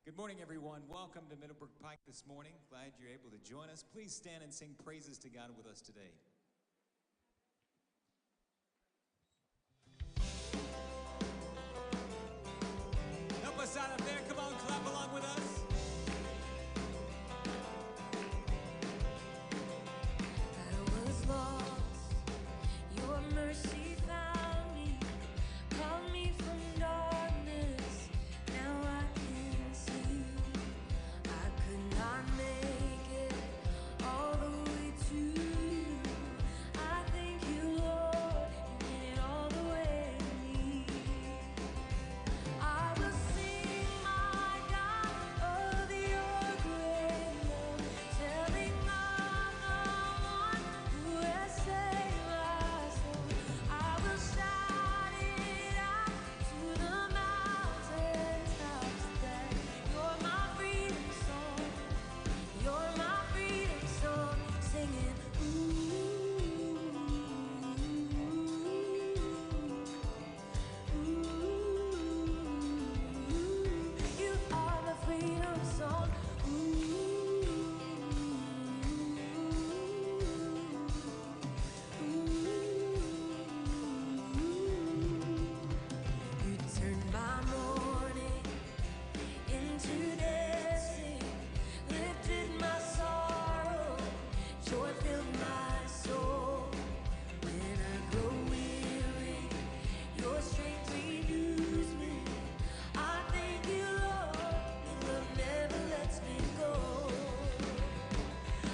Good morning, everyone. Welcome to Middlebrook Pike this morning. Glad you're able to join us. Please stand and sing praises to God with us today. Help us out up there. Come on, clap along with us. I was lost. Your mercy found me. Called me from darkness. Now I can see. I could not make it all the way to you. I thank you, Lord. You made it all the way to me. I will sing, my God, of your great love, telling of the one who has saved my soul. I will shout it out to the mountaintops that you're my freedom song. You're my freedom song, singing, ooh, you are my freedom song. You turned my morning into dancing, lifted my sorrow, joy filled my soul. When I grow weary, your strength renews me. I thank you, Lord, your love never lets me go.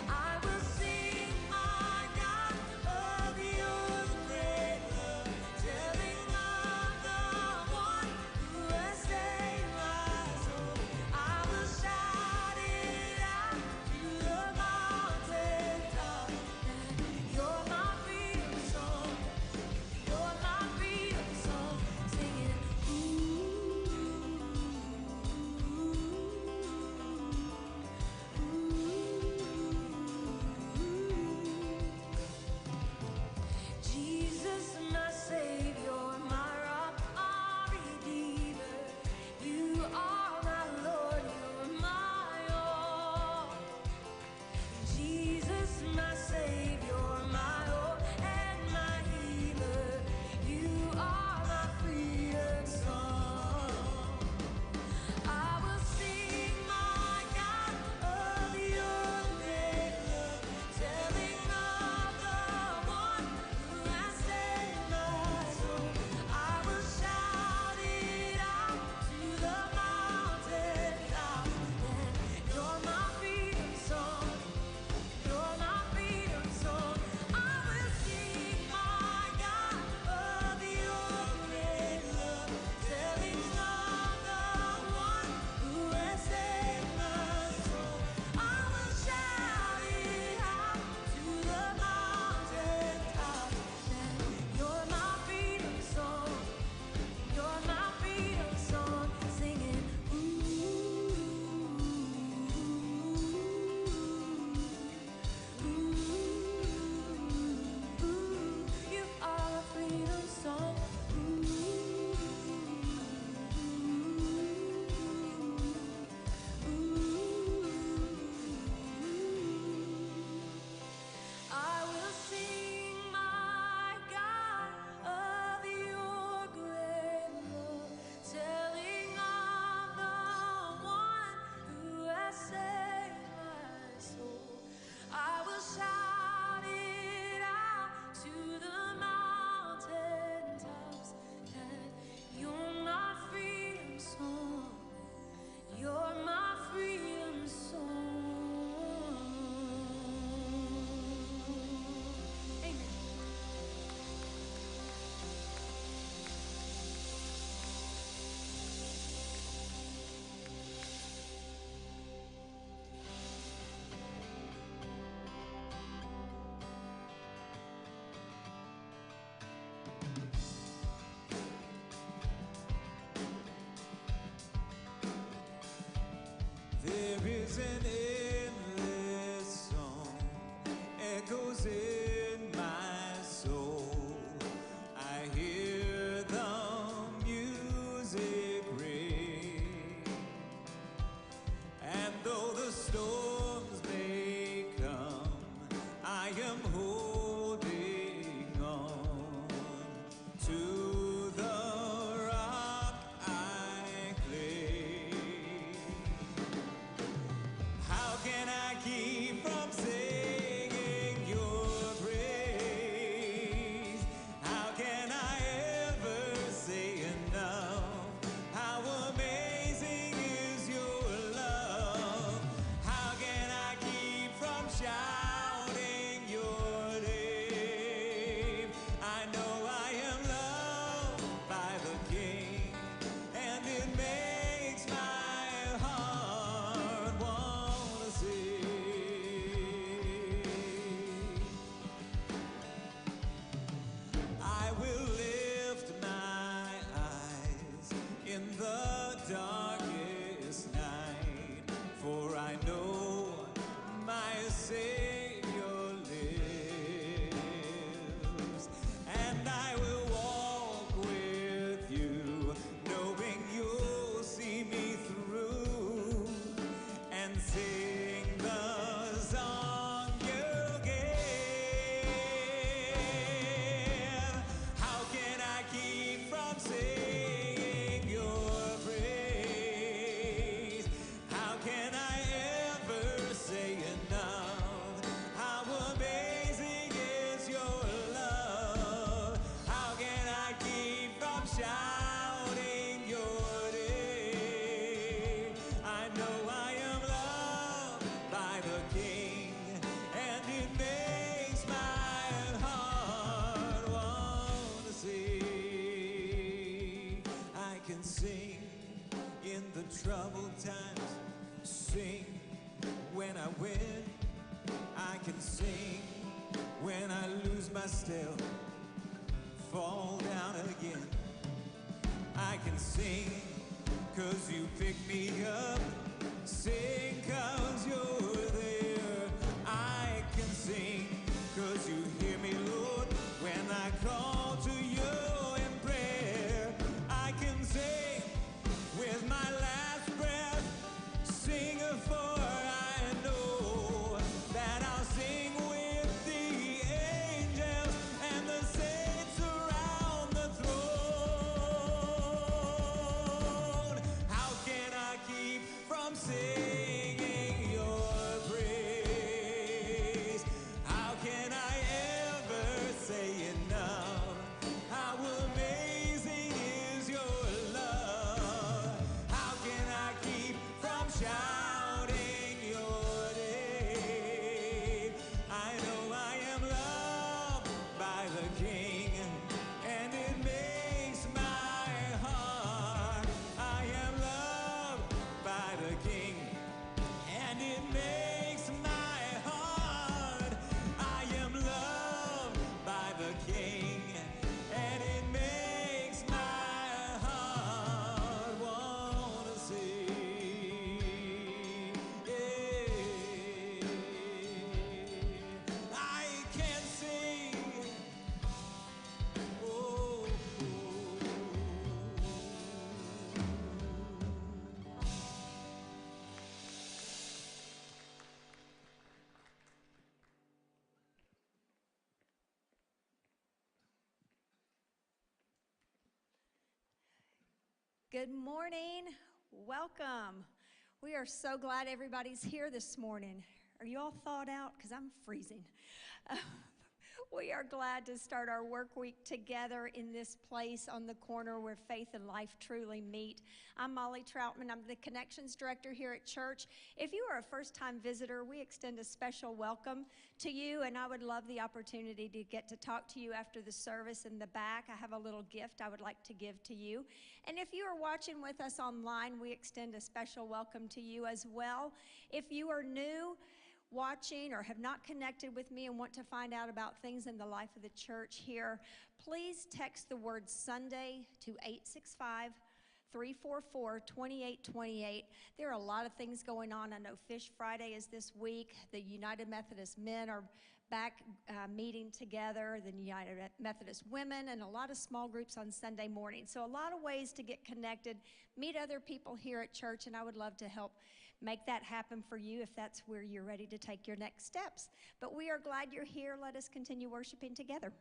I will sing, my God, of your great love, telling of the one who has saved my soul. I will shout it out to the mountaintop that you're my freedom song. You're my freedom song, singing, Jesus, my Savior, my rock, my redeemer. You are my Lord, you're my all. Jesus, my Savior, my hope and my healer. You are my freedom song. I will sing, my God, of your great love, telling of the one who has saved my soul. I will shout it out to the mountaintop that you're my freedom song. You're my freedom song. I will sing, my God, of your great love, telling of the one who has saved my soul. I will shout it out to the mountaintop that you're my freedom song. You're my freedom song, singing, you are a freedom song. I will sing, my God, of your great love, telling of the one who has saved my soul. I will shout it out to the mountaintops that you're my freedom song. You're my freedom song. Amen. There is an endless song echoes in my soul. I hear the music ring. times sing when I win. I can sing when I lose my step, fall down again. I can sing 'cause you pick me up, sing 'cause you're there. I can sing 'cause you hear me, Lord, when I call to you in prayer. I can sing with my last breath, sing for I know that I'll sing with the angels and the saints around the throne. How can I keep from singing your praise? How can I ever say enough? How amazing is your love? How can I keep from shouting your name? I know I am loved by the King, and it makes my heart. I am loved by the King, and it makes my heart. I am loved by the King, and it makes my heart wanna sing. Yeah. I can sing. Oh. Good morning. Welcome. We are so glad everybody's here this morning. Are you all thawed out? Because I'm freezing. We are glad to start our work week together in this place on the corner where faith and life truly meet. I'm Molly Troutman. I'm the Connections Director here at church. If you are a first-time visitor, we extend a special welcome to you, and I would love the opportunity to get to talk to you after the service in the back. I have a little gift I would like to give to you. And if you are watching with us online, we extend a special welcome to you as well. If you are new, watching, or have not connected with me and want to find out about things in the life of the church here, please text the word Sunday to 865-344-2828. There are a lot of things going on. I know Fish Friday is this week. The United Methodist Men are back meeting together, the United Methodist Women, and a lot of small groups on Sunday morning. So a lot of ways to get connected, meet other people here at church, and I would love to help make that happen for you if that's where you're ready to take your next steps. But we are glad you're here. Let us continue worshiping together.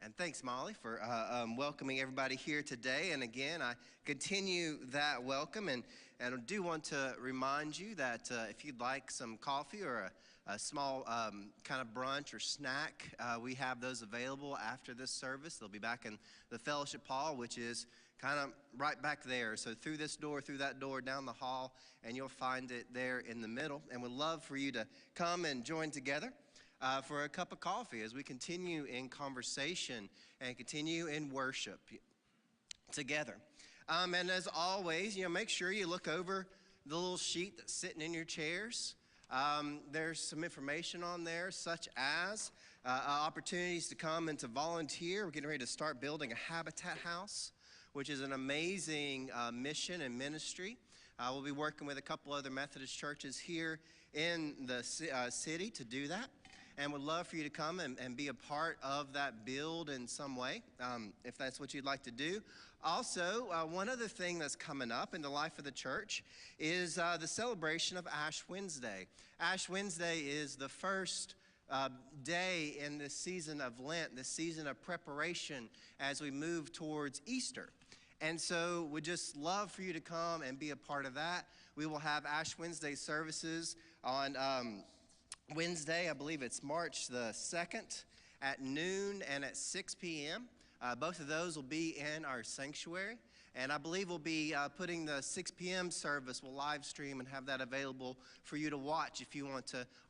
And thanks, Molly, for welcoming everybody here today. And again, I continue that welcome. And I do want to remind you that if you'd like some coffee or a small kind of brunch or snack, we have those available after this service. They'll be back in the fellowship hall, which is kind of right back there. So through this door, through that door, down the hall, and you'll find it there in the middle. And we'd love for you to come and join together for a cup of coffee as we continue in conversation and continue in worship together. And as always, make sure you look over the little sheet that's sitting in your chairs. There's some information on there, such as opportunities to come and to volunteer. We're getting ready to start building a habitat house, which is an amazing mission and ministry. We'll be working with a couple other Methodist churches here in the city to do that. And would love for you to come and be a part of that build in some way, if that's what you'd like to do. Also, one other thing that's coming up in the life of the church is the celebration of Ash Wednesday. Ash Wednesday is the first day in this season of Lent, this season of preparation as we move towards Easter. And so we'd just love for you to come and be a part of that. We will have Ash Wednesday services on Wednesday, I believe it's March the 2nd, at noon and at 6 p.m. Both of those will be in our sanctuary. And I believe we'll be putting the 6 p.m. service, we'll live stream and have that available for you to watch if you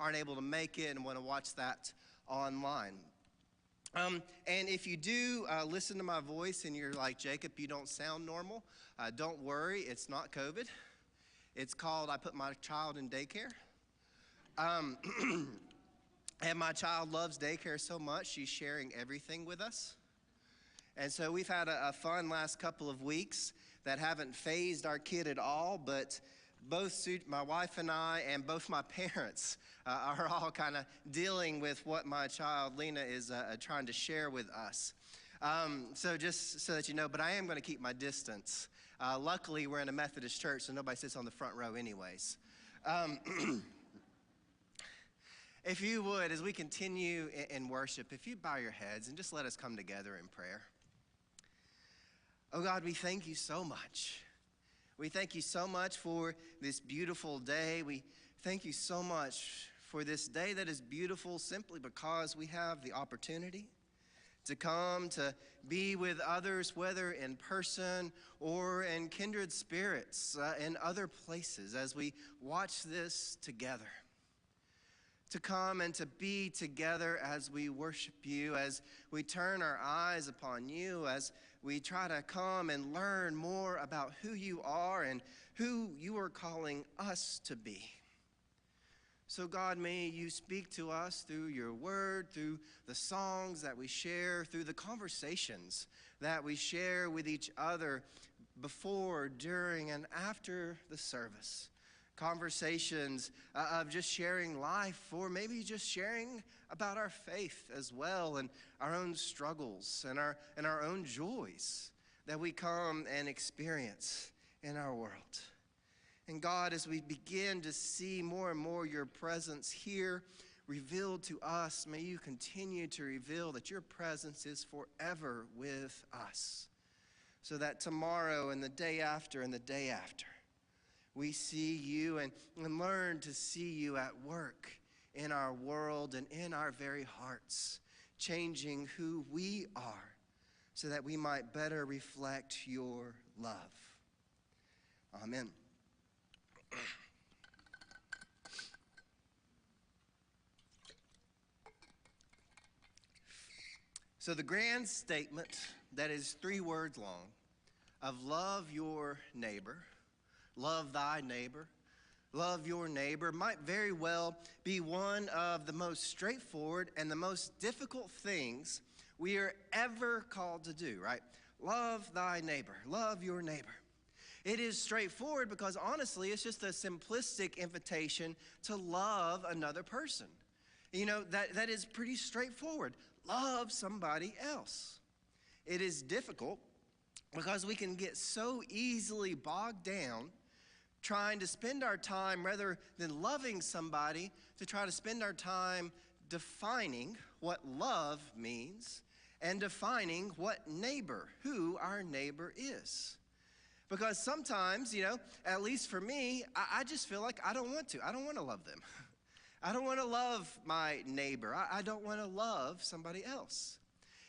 aren't able to make it and want to watch that online. And if you do listen to my voice and you're like, Jacob, you don't sound normal, don't worry, it's not COVID. It's called, I put my child in daycare. And my child loves daycare so much, she's sharing everything with us. And so we've had a fun last couple of weeks that haven't phased our kid at all, but both my wife and I and both my parents are all kind of dealing with what my child Lena is trying to share with us. So just so that you know, but I am going to keep my distance. Luckily, we're in a Methodist church, so nobody sits on the front row anyways. If you would, as we continue in worship, if you bow your heads and just let us come together in prayer. Oh God, we thank you so much. We thank you so much for this beautiful day. We thank you so much for this day that is beautiful simply because we have the opportunity to come to be with others, whether in person or in kindred spirits in other places as we watch this together. To come and to be together as we worship you, as we turn our eyes upon you, as we try to come and learn more about who you are and who you are calling us to be. So God, may you speak to us through your word, through the songs that we share, through the conversations that we share with each other before, during, and after the service. Conversations of just sharing life, or maybe just sharing about our faith as well, and our own struggles and our own joys that we come and experience in our world. And God, as we begin to see more and more your presence here revealed to us, may you continue to reveal that your presence is forever with us, so that tomorrow and the day after and the day after, we see you and learn to see you at work in our world and in our very hearts, changing who we are so that we might better reflect your love. Amen. So the grand statement that is 3 words long of love your neighbor, love thy neighbor, love your neighbor, might very well be one of the most straightforward and the most difficult things we are ever called to do, right? Love thy neighbor, love your neighbor. It is straightforward because honestly, it's just a simplistic invitation to love another person. You know, that is pretty straightforward. Love somebody else. It is difficult because we can get so easily bogged down trying to spend our time, rather than loving somebody, to try to spend our time defining what love means and defining what neighbor, who our neighbor is. Because sometimes, you know, at least for me, I just feel like I don't want to. I don't want to love them. I don't want to love my neighbor. I don't want to love somebody else.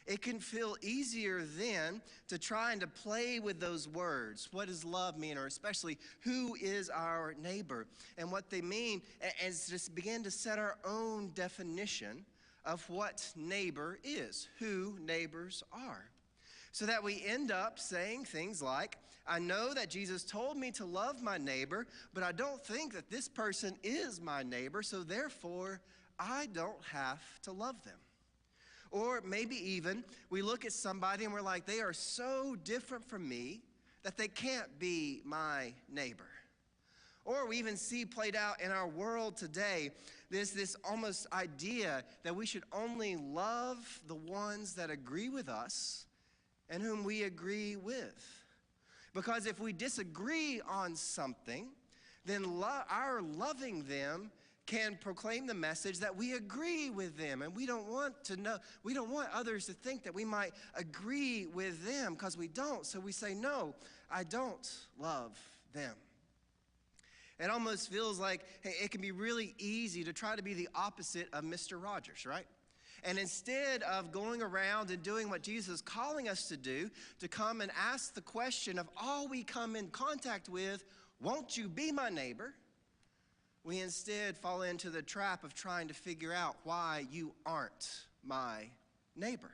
It can feel easier then to try and to play with those words. What does love mean? Or especially, who is our neighbor? And what they mean, and just begin to set our own definition of what neighbor is, who neighbors are. So that we end up saying things like, I know that Jesus told me to love my neighbor, but I don't think that this person is my neighbor, so therefore, I don't have to love them. Or maybe even we look at somebody and we're like, they are so different from me that they can't be my neighbor. Or we even see played out in our world today, this almost idea that we should only love the ones that agree with us and whom we agree with. Because if we disagree on something, then our loving them can proclaim the message that we agree with them, and we don't want others to think that we might agree with them, because we don't. So we say, no, I don't love them. It almost feels like it can be really easy to try to be the opposite of Mr. Rogers, right? And instead of going around and doing what Jesus is calling us to do, to come and ask the question of all we come in contact with, won't you be my neighbor? We instead fall into the trap of trying to figure out why you aren't my neighbor.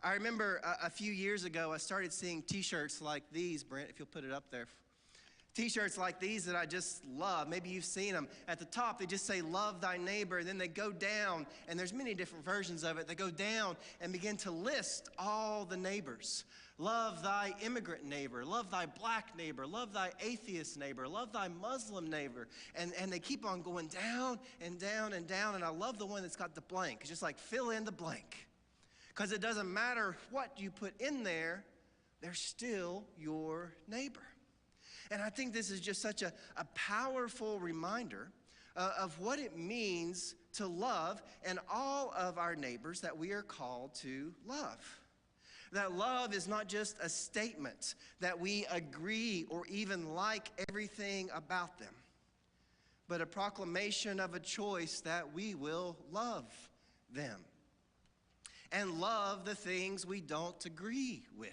I remember a few years ago, I started seeing t-shirts like these. Brent, if you'll put it up there. T-shirts like these that I just love. Maybe you've seen them. At the top, they just say, love thy neighbor. And then they go down, and there's many different versions of it. They go down and begin to list all the neighbors. Love thy immigrant neighbor. Love thy black neighbor. Love thy atheist neighbor. Love thy Muslim neighbor. And they keep on going down and down and down. And I love the one that's got the blank. It's just like fill in the blank. Because it doesn't matter what you put in there, they're still your neighbor. And I think this is just such a powerful reminder of what it means to love and all of our neighbors that we are called to love. That love is not just a statement that we agree or even like everything about them, but a proclamation of a choice that we will love them and love the things we don't agree with.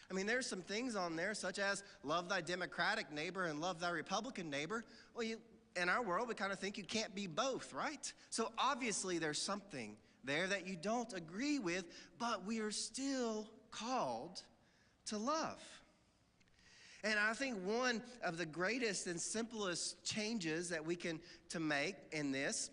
I mean, there's some things on there such as love thy Democratic neighbor and love thy Republican neighbor. Well, in our world, we kind of think you can't be both, right? So obviously there's something there that you don't agree with, but we are still called to love. And I think one of the greatest and simplest changes that we can make in this,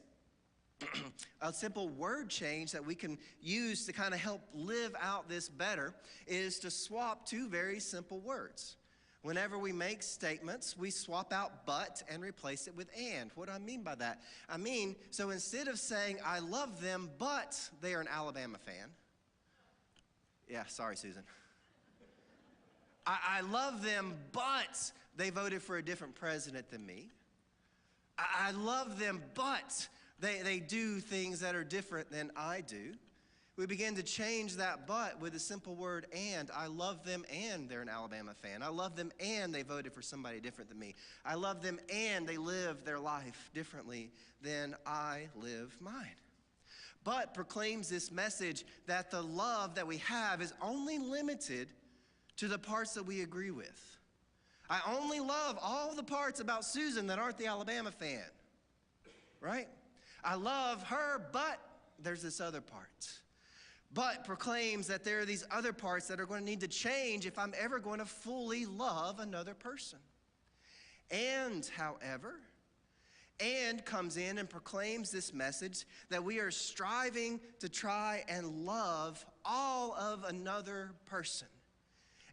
a simple word change that we can use to kind of help live out this better, is to swap two very simple words. Whenever we make statements, we swap out but and replace it with and. What do I mean by that? I mean, so instead of saying I love them, but they are an Alabama fan. Yeah, sorry, Susan. I love them, but they voted for a different president than me. I love them, but they do things that are different than I do. We begin to change that but with the simple word and. I love them and they're an Alabama fan. I love them and they voted for somebody different than me. I love them and they live their life differently than I live mine. But proclaims this message that the love that we have is only limited to the parts that we agree with. I only love all the parts about Susan that aren't the Alabama fan, right? I love her, but there's this other part. But proclaims that there are these other parts that are going to need to change if I'm ever going to fully love another person. And, however, and comes in and proclaims this message that we are striving to try and love all of another person.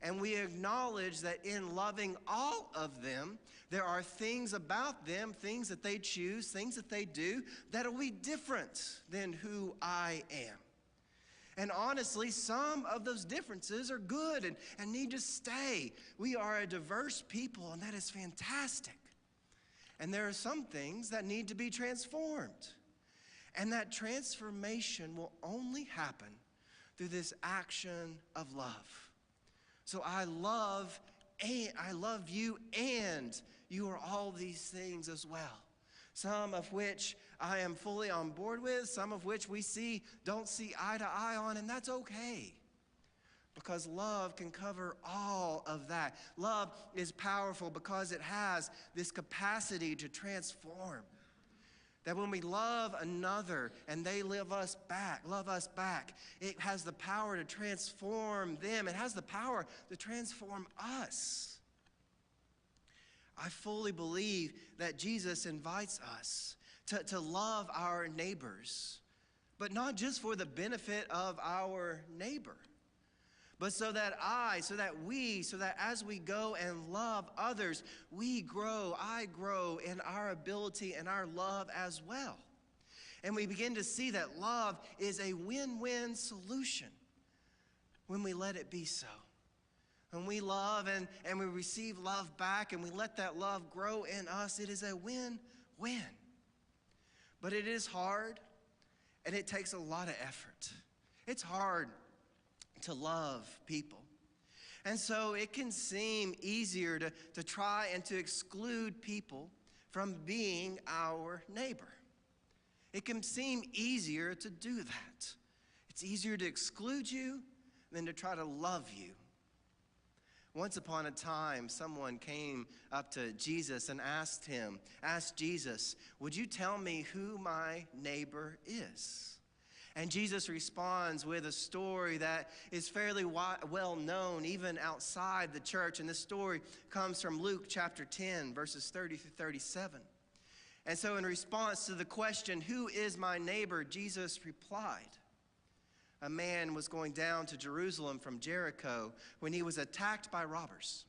And we acknowledge that in loving all of them, there are things about them, things that they choose, things that they do, that will be different than who I am. And honestly, some of those differences are good and need to stay. We are a diverse people, and that is fantastic. And there are some things that need to be transformed. And that transformation will only happen through this action of love. So I love you, and you are all these things as well. Some of which I am fully on board with, some of which we don't see eye to eye on, and that's okay. Because love can cover all of that. Love is powerful because it has this capacity to transform. That when we love another and they love us back, it has the power to transform them. It has the power to transform us. I fully believe that Jesus invites us to love our neighbors, but not just for the benefit of our neighbor, but so that as we go and love others, I grow in our ability and our love as well. And we begin to see that love is a win-win solution when we let it be so. When we love and we receive love back and we let that love grow in us, it is a win-win. But it is hard and it takes a lot of effort. It's hard to love people. And so it can seem easier to try and to exclude people from being our neighbor. It can seem easier to do that. It's easier to exclude you than to try to love you. Once upon a time, someone came up to Jesus and asked Jesus, "Would you tell me who my neighbor is?" And Jesus responds with a story that is fairly well known even outside the church. And this story comes from Luke chapter 10, verses 30 through 37. And so in response to the question, "Who is my neighbor?" Jesus replied, "A man was going down to Jerusalem from Jericho when he was attacked by robbers.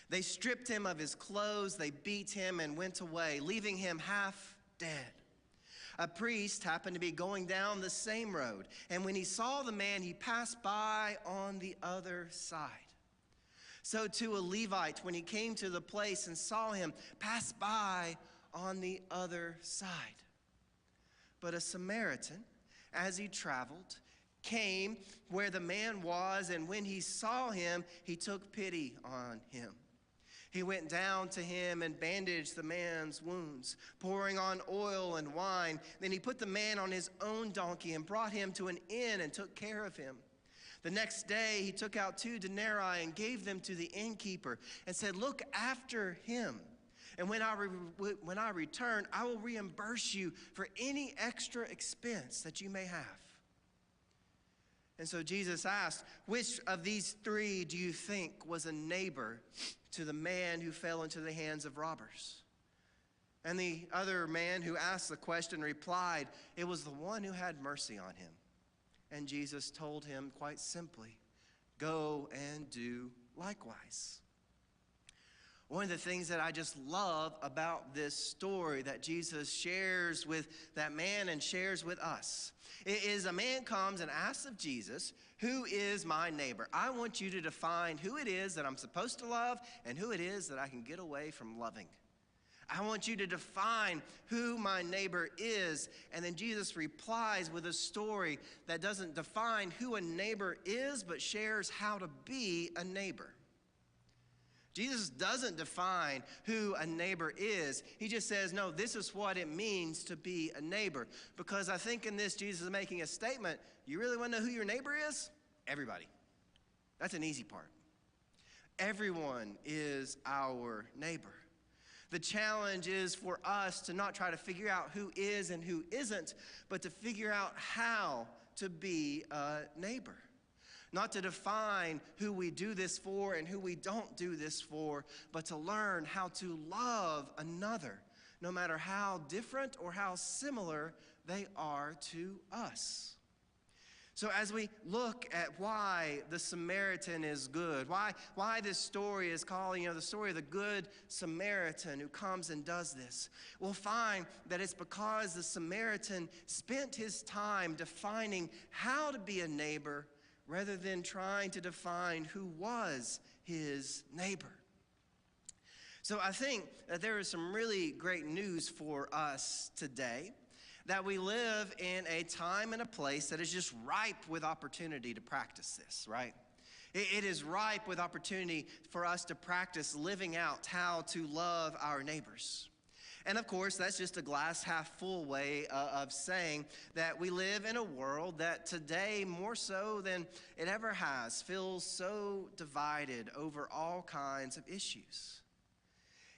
They stripped him of his clothes, they beat him and went away, leaving him half dead. A priest happened to be going down the same road, and when he saw the man, he passed by on the other side. So too a Levite, when he came to the place and saw him, passed by on the other side. But a Samaritan, as he traveled, came where the man was, and when he saw him, he took pity on him. He went down to him and bandaged the man's wounds, pouring on oil and wine. Then he put the man on his own donkey and brought him to an inn and took care of him. The next day he took out 2 denarii and gave them to the innkeeper and said, 'Look after him. And when I return, I will reimburse you for any extra expense that you may have.' And so Jesus asked, 'Which of these 3 do you think was a neighbor to the man who fell into the hands of robbers?' And the other man who asked the question replied, 'It was the one who had mercy on him.' And Jesus told him quite simply, 'Go and do likewise.'" One of the things that I just love about this story that Jesus shares with that man and shares with us is a man comes and asks of Jesus, "Who is my neighbor? I want you to define who it is that I'm supposed to love and who it is that I can get away from loving. I want you to define who my neighbor is." And then Jesus replies with a story that doesn't define who a neighbor is, but shares how to be a neighbor. Jesus doesn't define who a neighbor is. He just says, no, this is what it means to be a neighbor. Because I think in this, Jesus is making a statement. You really want to know who your neighbor is? Everybody. That's an easy part. Everyone is our neighbor. The challenge is for us to not try to figure out who is and who isn't, but to figure out how to be a neighbor. Not to define who we do this for and who we don't do this for, but to learn how to love another, no matter how different or how similar they are to us. So as we look at why the Samaritan is good, why this story is called, the story of the Good Samaritan who comes and does this, we'll find that it's because the Samaritan spent his time defining how to be a neighbor rather than trying to define who was his neighbor. So I think that there is some really great news for us today, that we live in a time and a place that is just ripe with opportunity to practice this, right? It is ripe with opportunity for us to practice living out how to love our neighbors. And of course, that's just a glass half full way of saying that we live in a world that today, more so than it ever has, feels so divided over all kinds of issues.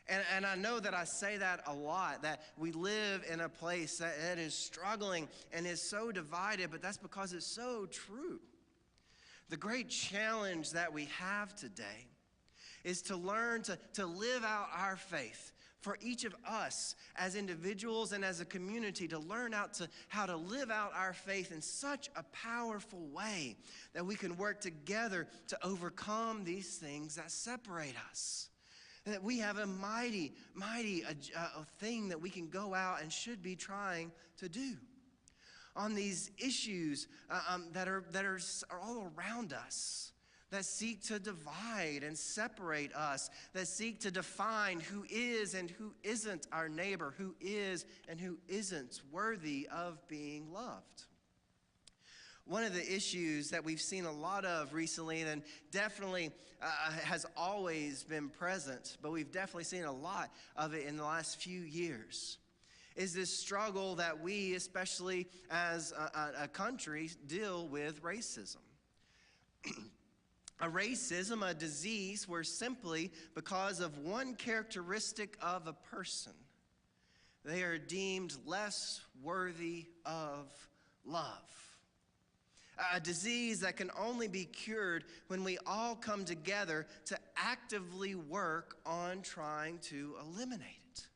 And I know that I say that a lot, that we live in a place that is struggling and is so divided, but that's because it's so true. The great challenge that we have today is to learn to live out our faith. For each of us as individuals and as a community to learn how to live out our faith in such a powerful way that we can work together to overcome these things that separate us. And that we have a mighty thing that we can go out and should be trying to do on these issues that are all around us, that seek to divide and separate us, that seek to define who is and who isn't our neighbor, who is and who isn't worthy of being loved. One of the issues that we've seen a lot of recently, and definitely has always been present, but we've definitely seen a lot of it in the last few years, is this struggle that we, especially as a country, deal with racism. A racism, a disease where simply because of one characteristic of a person, they are deemed less worthy of love. A disease that can only be cured when we all come together to actively work on trying to eliminate it.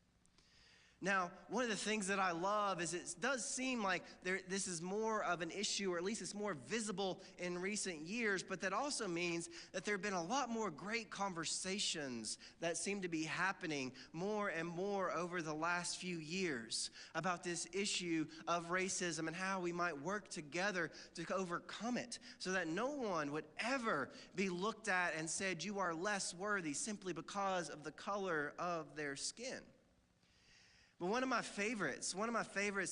Now, one of the things that I love is it does seem like this is more of an issue, or at least it's more visible in recent years, but that also means that there have been a lot more great conversations that seem to be happening more and more over the last few years about this issue of racism and how we might work together to overcome it so that no one would ever be looked at and said, you are less worthy simply because of the color of their skin. But one of my favorites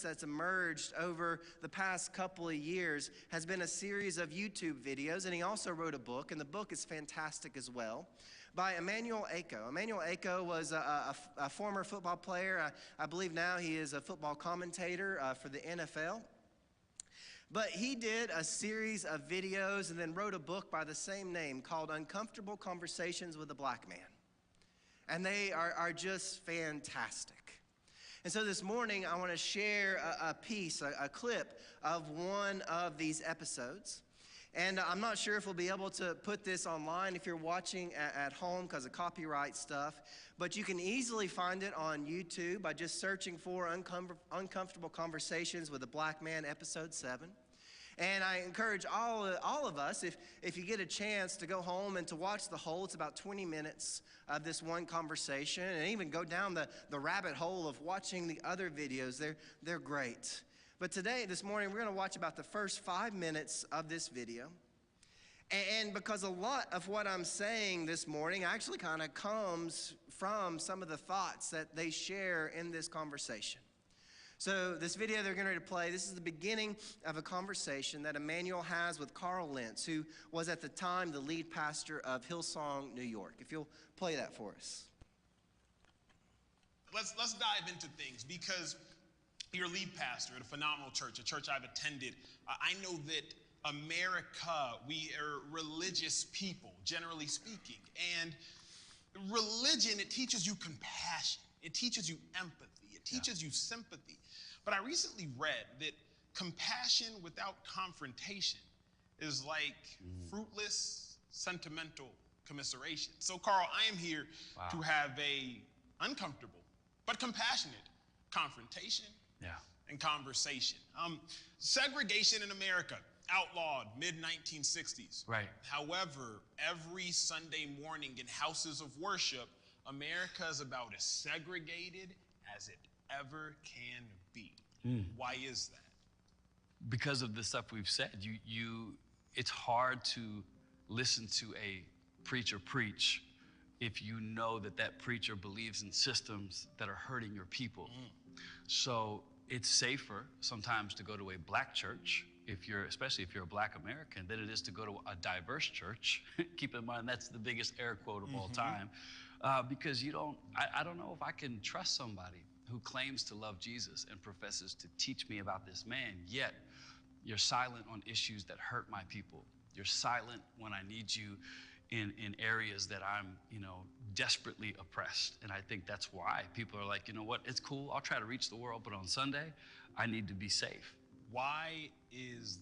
that's emerged over the past couple of years has been a series of YouTube videos, and he also wrote a book, and the book is fantastic as well, by Emmanuel Acho. Emmanuel Acho was a former football player. I believe now he is a football commentator for the NFL. But he did a series of videos and then wrote a book by the same name called Uncomfortable Conversations with a Black Man. And they are just fantastic. And so this morning, I want to share a piece, a clip of one of these episodes. And I'm not sure if we'll be able to put this online if you're watching at home because of copyright stuff. But you can easily find it on YouTube by just searching for Uncomfortable Conversations with a Black Man, Episode 7. And I encourage all of us, if you get a chance, to go home and to watch the whole. It's about 20 minutes of this one conversation, and even go down the rabbit hole of watching the other videos. They're great. But this morning, we're going to watch about the first 5 minutes of this video. And because a lot of what I'm saying this morning actually kind of comes from some of the thoughts that they share in this conversation. So this video they're going to play, this is the beginning of a conversation that Emmanuel has with Carl Lentz, who was at the time the lead pastor of Hillsong, New York. If you'll play that for us. Let's dive into things, because you're a lead pastor at a phenomenal church, a church I've attended. I know that America, we are religious people, generally speaking. And religion, it teaches you compassion. It teaches you empathy. It teaches you sympathy. But I recently read that compassion without confrontation is like fruitless, sentimental commiseration. So, Carl, I am here to have a uncomfortable but compassionate confrontation and conversation. Segregation in America, outlawed mid-1960s. Right. However, every Sunday morning in houses of worship, America is about as segregated as it ever can be. Why is that? Because of the stuff we've said. It's hard to listen to a preacher preach if you know that preacher believes in systems that are hurting your people. So it's safer sometimes to go to a black church, especially if you're a black American, than it is to go to a diverse church. Keep in mind, that's the biggest air quote of all time. Because I don't know if I can trust somebody who claims to love Jesus and professes to teach me about this man, yet you're silent on issues that hurt my people. You're silent when I need you in areas that I'm, desperately oppressed. And I think that's why people are like, you know what, it's cool, I'll try to reach the world, but on Sunday, I need to be safe. Why is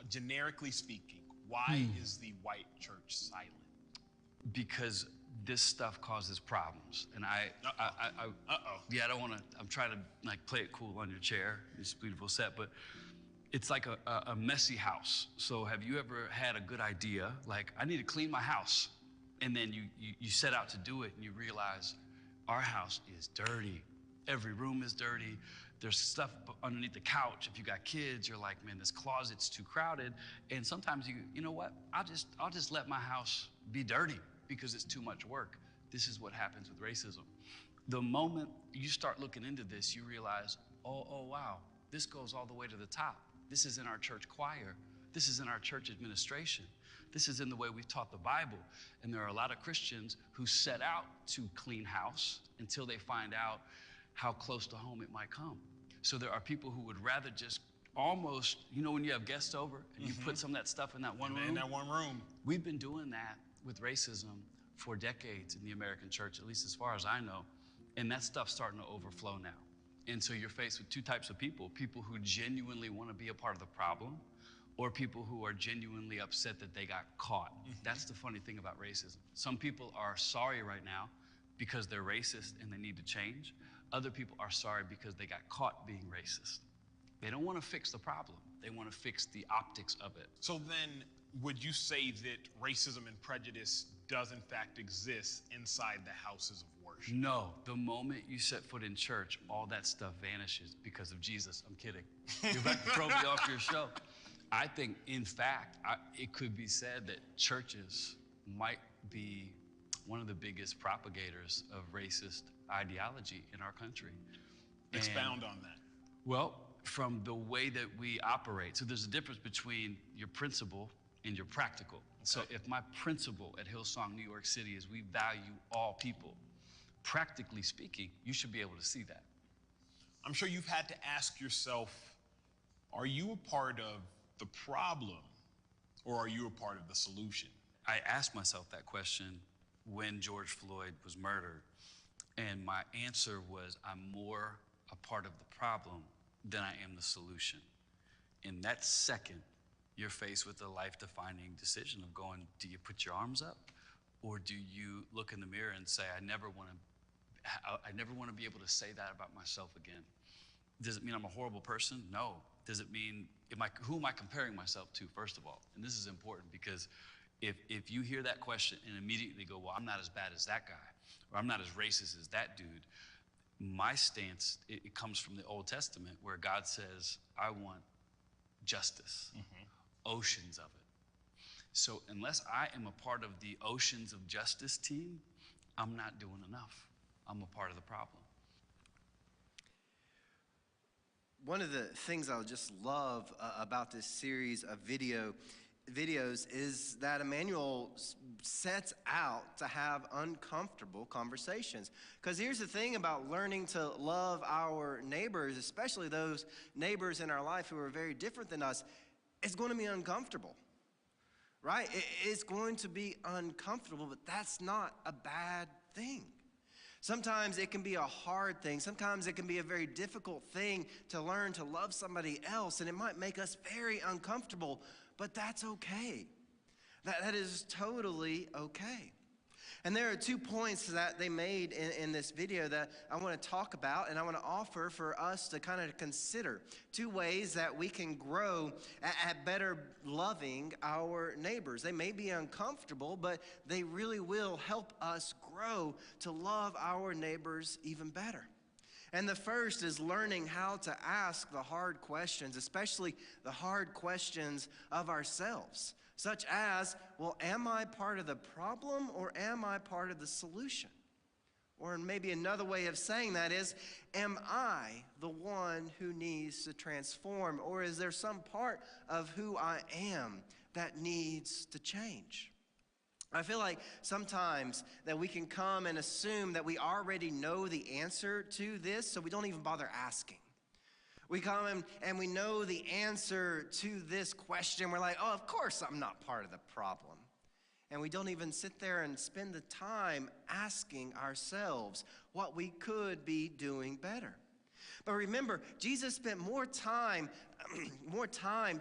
generically speaking, why is the white church silent? Because this stuff causes problems, and I don't want to. I'm trying to play it cool on your chair. It's a beautiful set, but it's like a messy house. So have you ever had a good idea, like I need to clean my house, and then you set out to do it, and you realize our house is dirty. Every room is dirty. There's stuff underneath the couch. If you got kids, you're like, man, this closet's too crowded. And sometimes you know what? I'll just let my house be dirty, because it's too much work. This is what happens with racism. The moment you start looking into this, you realize, oh wow, this goes all the way to the top. This is in our church choir. This is in our church administration. This is in the way we've taught the Bible. And there are a lot of Christians who set out to clean house until they find out how close to home it might come. So there are people who would rather just almost, when you have guests over and you put some of that stuff in that one room. In that one room. We've been doing that with racism for decades in the American church, at least as far as I know. And that stuff's starting to overflow now. And so you're faced with two types of people who genuinely want to be a part of the problem, or people who are genuinely upset that they got caught. That's the funny thing about racism. Some people are sorry right now because they're racist and they need to change. Other people are sorry because they got caught being racist. They don't want to fix the problem. They want to fix the optics of it. So then, would you say that racism and prejudice does in fact exist inside the houses of worship? No, the moment you set foot in church, all that stuff vanishes because of Jesus. I'm kidding. You're about to throw me off your show. I think, in fact, it could be said that churches might be one of the biggest propagators of racist ideology in our country. Expound on that. Well, from the way that we operate. So there's a difference between your principle and your practical. Okay. So if my principle at Hillsong, New York City is we value all people, practically speaking, you should be able to see that. I'm sure you've had to ask yourself, are you a part of the problem or are you a part of the solution? I asked myself that question when George Floyd was murdered, and my answer was, I'm more a part of the problem than I am the solution. In that second, you're faced with a life-defining decision of going, do you put your arms up, or do you look in the mirror and say, I never want to be able to say that about myself again? Does it mean I'm a horrible person? No. Does it mean, who am I comparing myself to, first of all? And this is important because if you hear that question and immediately go, well, I'm not as bad as that guy, or I'm not as racist as that dude, my stance, it comes from the Old Testament where God says, I want justice, oceans of it. So unless I am a part of the oceans of justice team, I'm not doing enough. I'm a part of the problem. One of the things I just love about this series of videos is that Emmanuel sets out to have uncomfortable conversations. Because here's the thing about learning to love our neighbors, especially those neighbors in our life who are very different than us, it's going to be uncomfortable, right? It's going to be uncomfortable, but that's not a bad thing. Sometimes it can be a hard thing. Sometimes it can be a very difficult thing to learn to love somebody else, and it might make us very uncomfortable, but that's okay. That is totally okay. And there are 2 points that they made in this video that I want to talk about and I want to offer for us to kind of consider. 2 ways that we can grow at better loving our neighbors. They may be uncomfortable, but they really will help us grow to love our neighbors even better. And the first is learning how to ask the hard questions, especially the hard questions of ourselves, such as, well, am I part of the problem or am I part of the solution? Or maybe another way of saying that is, am I the one who needs to transform, or is there some part of who I am that needs to change? I feel like sometimes that we can come and assume that we already know the answer to this, so we don't even bother asking. We come and we know the answer to this question. We're like, oh, of course I'm not part of the problem. And we don't even sit there and spend the time asking ourselves what we could be doing better. But remember, Jesus spent more time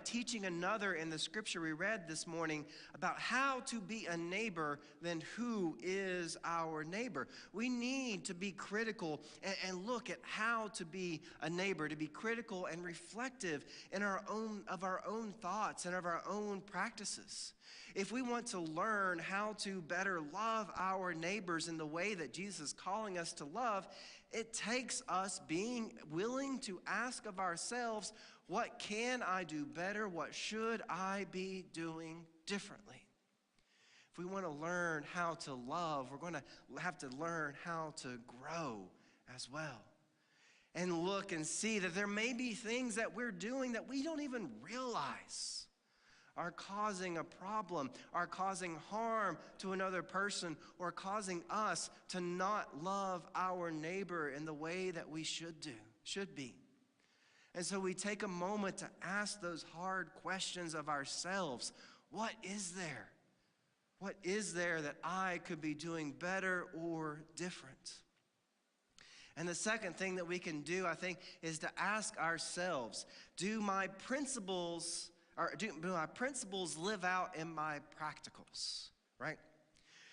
teaching another in the scripture we read this morning about how to be a neighbor than who is our neighbor. We need to be critical and look at how to be a neighbor, to be critical and reflective in our own thoughts and of our own practices. If we want to learn how to better love our neighbors in the way that Jesus is calling us to love, it takes us being willing to ask of ourselves, what can I do better? What should I be doing differently? If we want to learn how to love, we're going to have to learn how to grow as well. and look and see that there may be things that we're doing that we don't even realize are causing a problem, are causing harm to another person, or causing us to not love our neighbor in the way that we should be. And so we take a moment to ask those hard questions of ourselves. What is there? What is there that I could be doing better or different? And the second thing that we can do, I think, is to ask ourselves, do my principles live out in my practicals, right?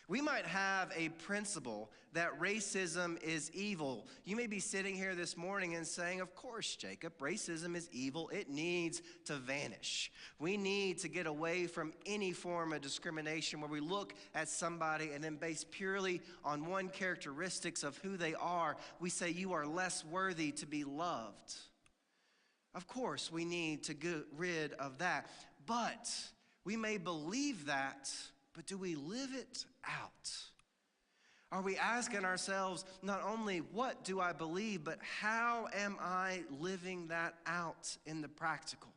We might have a principle that racism is evil. You may be sitting here this morning and saying, of course, Jacob, racism is evil. It needs to vanish. We need to get away from any form of discrimination where we look at somebody and then based purely on one characteristics of who they are, we say you are less worthy to be loved. Of course, we need to get rid of that. But we may believe that, but do we live it out? Are we asking ourselves not only what do I believe, but how am I living that out in the practical?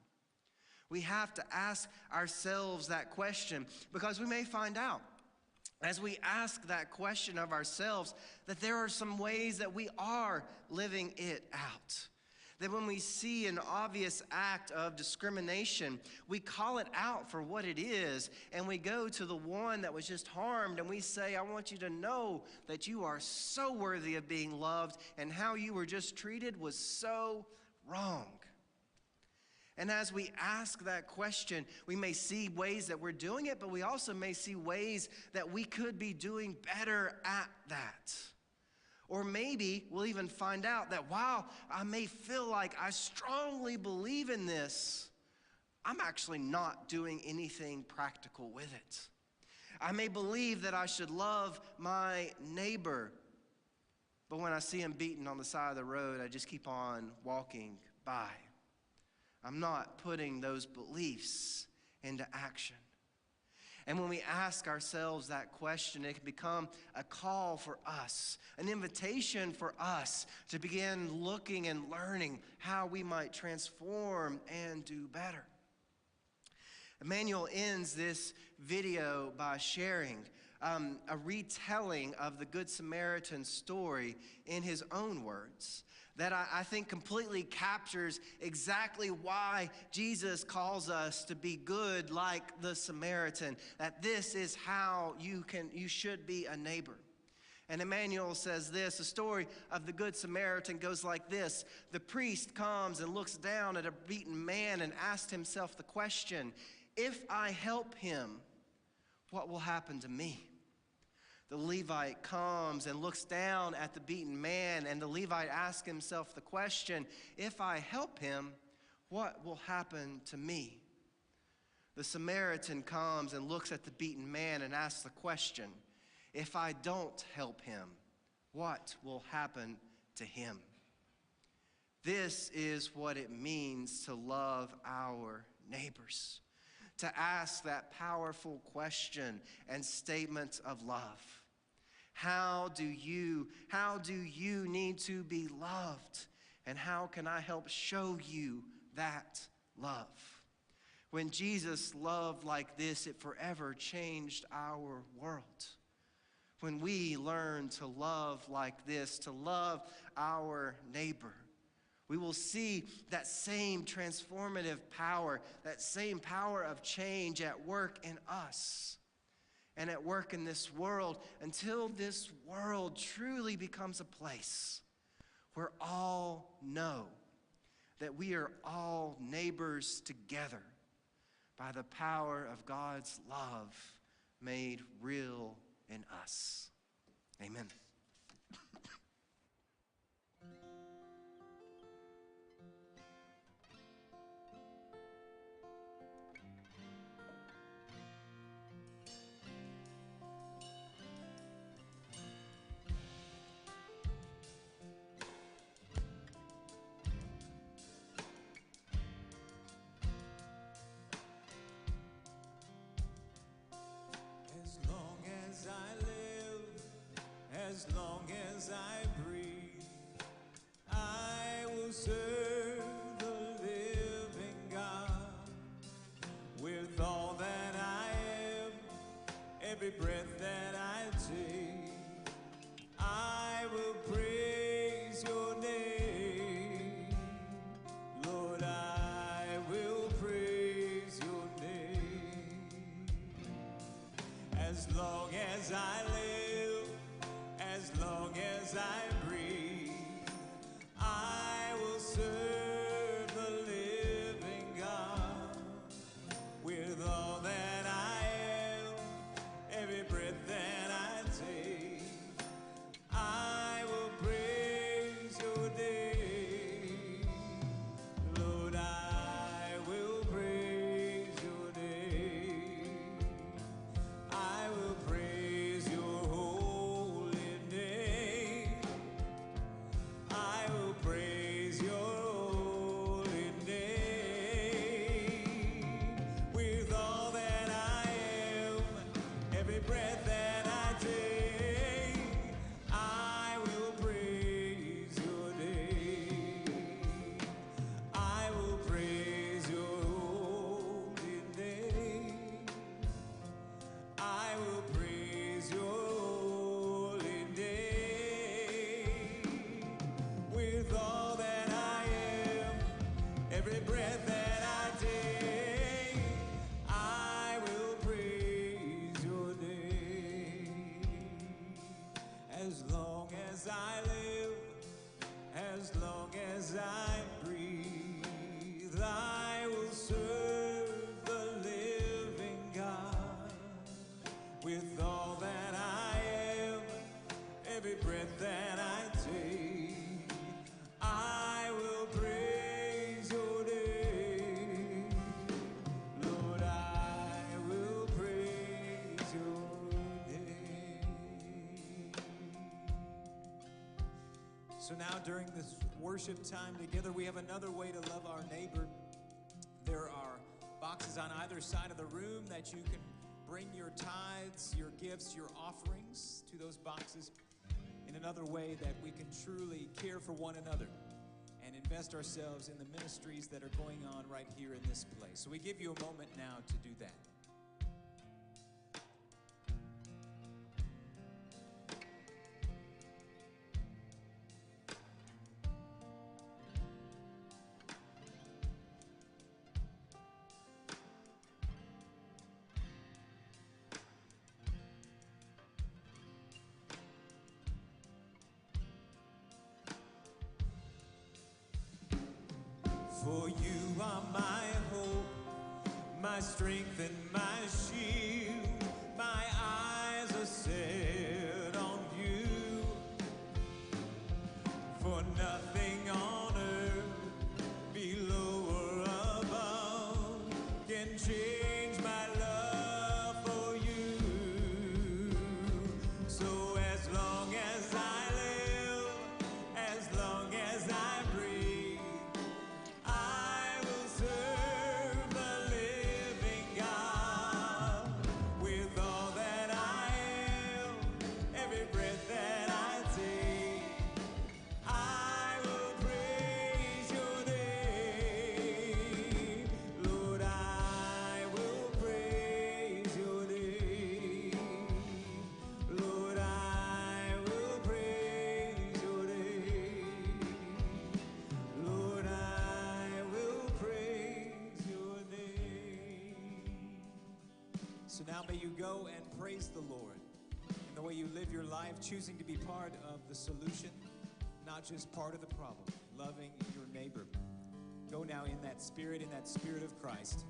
We have to ask ourselves that question because we may find out as we ask that question of ourselves that there are some ways that we are living it out. That when we see an obvious act of discrimination, we call it out for what it is, and we go to the one that was just harmed, and we say, I want you to know that you are so worthy of being loved, and how you were just treated was so wrong. And as we ask that question, we may see ways that we're doing it, but we also may see ways that we could be doing better at that. Or maybe we'll even find out that while I may feel like I strongly believe in this, I'm actually not doing anything practical with it. I may believe that I should love my neighbor, but when I see him beaten on the side of the road, I just keep on walking by. I'm not putting those beliefs into action. And when we ask ourselves that question, it can become a call for us, an invitation for us to begin looking and learning how we might transform and do better. Emmanuel ends this video by sharing a retelling of the Good Samaritan story in his own words that I think completely captures exactly why Jesus calls us to be good like the Samaritan, that this is how you should be a neighbor. And Emmanuel says this, the story of the Good Samaritan goes like this. The priest comes and looks down at a beaten man and asks himself the question, if I help him, what will happen to me? The Levite comes and looks down at the beaten man, and the Levite asks himself the question, if I help him, what will happen to me? The Samaritan comes and looks at the beaten man and asks the question, if I don't help him, what will happen to him? This is what it means to love our neighbors, to ask that powerful question and statement of love. How do you need to be loved? And how can I help show you that love? When Jesus loved like this, it forever changed our world. When we learn to love like this, to love our neighbor, we will see that same transformative power, that same power of change at work in us and at work in this world until this world truly becomes a place where all know that we are all neighbors together by the power of God's love made real in us. Amen. As long as I live, as long as I breathe, I every breath that I take, I will praise your name. Lord, I will praise your name. As long as I live, as long as I breathe, I will serve the living God with all that I am, every breath that I take. I will praise your name. Lord, I will praise your name. I will praise your holy name. I will praise your holy name. With all that I am, every breath that I take, I will praise your name. I will praise your holy name. I will praise your holy name. With all that I am, every breath that I take, I will praise your name. As long as I live, as long as I breathe, I will serve the living God. With all that I am, every breath that I take, I will praise your name. Lord, I will praise your name. So now during this worship time together, we have another way to love our neighbor. There are boxes on either side of the room that you can bring your tithes, your gifts, your offerings to those boxes in another way that we can truly care for one another and invest ourselves in the ministries that are going on right here in this place. So we give you a moment now to do that. For you are my hope, my strength and my shield. My eyes are set on you. For nothing on earth, below or above, can change my love for you. So as long as I live, as long as I breathe, I will serve the living God. With all that I am, every breath that I take, I will praise your name. Lord, I will praise your name. Lord, I will praise your name. Lord, I will praise your name. So now may you go and praise the Lord in the way you live your life, choosing to be part of the solution, not just part of the problem, loving your neighbor. Go now in that spirit of Christ.